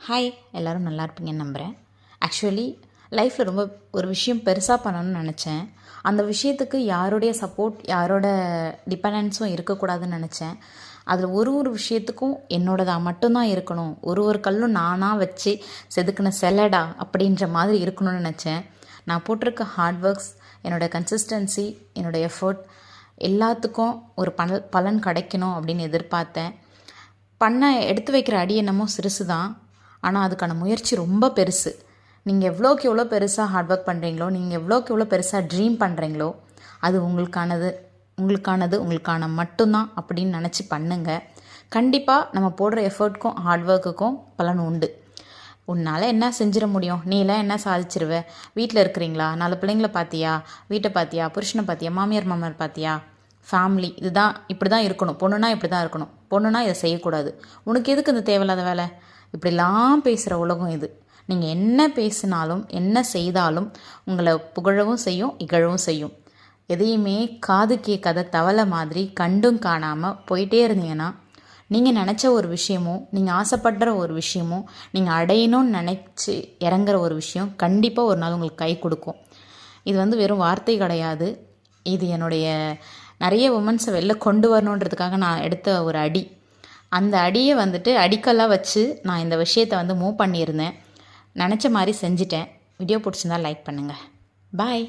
Hi, எல்லோரும் நல்லா இருப்பீங்கன்னு நம்புகிறேன். ஆக்சுவலி லைஃப்பில் ரொம்ப ஒரு விஷயம் பெருசாக பண்ணணும்னு நினச்சேன். அந்த விஷயத்துக்கு யாருடைய சப்போர்ட், யாரோட டிபெண்டன்ஸும் இருக்கக்கூடாதுன்னு நினச்சேன். அதில் ஒரு விஷயத்துக்கும் என்னோடதாக மட்டும்தான் இருக்கணும், ஒரு கல்லும் நானாக வச்சு செதுக்கின செல்லடா அப்படின்ற மாதிரி இருக்கணும்னு நினச்சேன். நான் போட்டிருக்க ஹார்ட் ஒர்க்ஸ், என்னோடய கன்சிஸ்டன்சி, என்னோடய எஃபர்ட் எல்லாத்துக்கும் ஒரு பலன் கிடைக்கணும் அப்படின்னு எதிர்பார்த்தேன். எடுத்து வைக்கிற அடி என்னமோ சிறுசு தான், ஆனால் அதுக்கான முயற்சி ரொம்ப பெருசு. நீங்கள் எவ்வளோக்கு எவ்வளோ பெருசாக ஹார்ட் ஒர்க் பண்ணுறீங்களோ, நீங்கள் எவ்வளோக்கு எவ்வளோ பெருசாக ட்ரீம் பண்ணுறீங்களோ, அது உங்களுக்கான மட்டும்தான் அப்படின்னு நினச்சி பண்ணுங்கள். கண்டிப்பாக நம்ம போடுற எஃபர்ட்க்கும் ஹார்ட் ஒர்க்குக்கும் பலன் உண்டு. உன்னால் என்ன செஞ்சிட முடியும், நீலாம் என்ன சாதிச்சிருவ, வீட்டில் இருக்கிறீங்களா, 4 பிள்ளைங்கள பார்த்தியா, வீட்டை பார்த்தியா, புருஷனை பார்த்தியா, மாமியார் பார்த்தியா, ஃபேமிலி இதுதான், இப்படி தான் இருக்கணும், பொண்ணுனா இப்படி தான் இருக்கணும், பொண்ணுனா இதை செய்யக்கூடாது, உனக்கு எதுக்கு இந்த தேவையில்லாத வேலை, இப்படிலாம் பேசுகிற உலகம் இது. நீங்கள் என்ன பேசினாலும் என்ன செய்தாலும் உங்களை புகழவும் செய்யும், இகழவும் செய்யும். எதையுமே காது கேட்காத தவளை மாதிரி கண்டும் காணாமல் போயிட்டே இருந்தீங்கன்னா, நீங்கள் நினச்ச ஒரு விஷயமோ, நீங்கள் ஆசைப்படுற ஒரு விஷயமோ, நீங்கள் அடையணும்னு நினச்சி இறங்குற ஒரு விஷயம் கண்டிப்பாக ஒரு நாள் உங்களுக்கு கை கொடுக்கும். இது வெறும் வார்த்தை கிடையாது. இது என்னுடைய நிறைய உமன்ஸை வெளில கொண்டு வரணுன்றதுக்காக நான் எடுத்த ஒரு அடி. அந்த அடியை அடிக்கல்லாக வச்சு நான் இந்த விஷயத்தை மூவ் பண்ணியிருந்தேன். நினச்ச மாதிரி செஞ்சிட்டேன். வீடியோ பிடிச்சிருந்தா லைக் பண்ணுங்கள். பாய்.